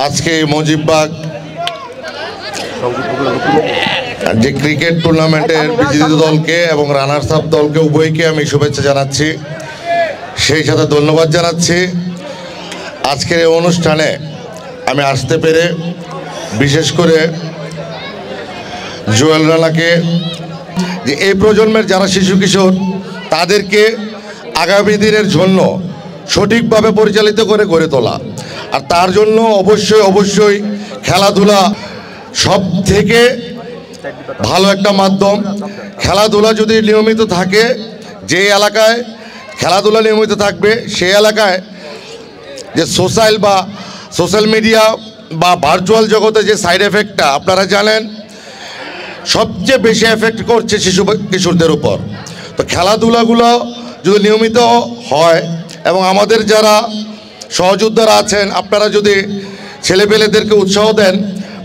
আজকে মুজিববাগ যে ক্রিকেট টুর্নামেন্টের বিজয়ী দলকে এবং রানার্স আপ দলকে উভয়কে আমি শুভেচ্ছা জানাচ্ছি, সেই সাথে ধন্যবাদ জানাচ্ছি। আজকের এই অনুষ্ঠানে আমি আসতে পেরে, বিশেষ করে জুয়েল রানাকে, যে এই প্রজন্মের যারা শিশু কিশোর তাদেরকে আগামী দিনের জন্য সঠিকভাবে পরিচালিত করে গড়ে তোলা, আর তার জন্য অবশ্যই খেলাধুলা সব থেকে ভালো একটা মাধ্যম। খেলাধুলা যদি নিয়মিত থাকে, যে এলাকায় খেলাধুলা নিয়মিত থাকবে সেই এলাকায় যে সোশ্যাল মিডিয়া বা ভার্চুয়াল জগতে যে সাইড এফেক্টটা আপনারা জানেন, সবচেয়ে বেশি এফেক্ট করছে শিশু কিশোরদের উপর। তো খেলাধুলাগুলো যদি নিয়মিত হয় এবং আমাদের যারা সহযোদ্ধারা আছেন আপনারা যদি ছেলেপেলেদেরকে উৎসাহ দেন,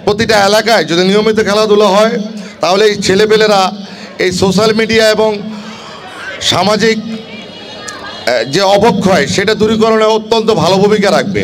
প্রতিটা এলাকায় যদি নিয়মিত খেলাধুলা হয়, তাহলে এই ছেলেপেলেরা এই সোশ্যাল মিডিয়া এবং সামাজিক যে অবক্ষয় সেটা দূরীকরণে অত্যন্ত ভালো ভূমিকা রাখবে।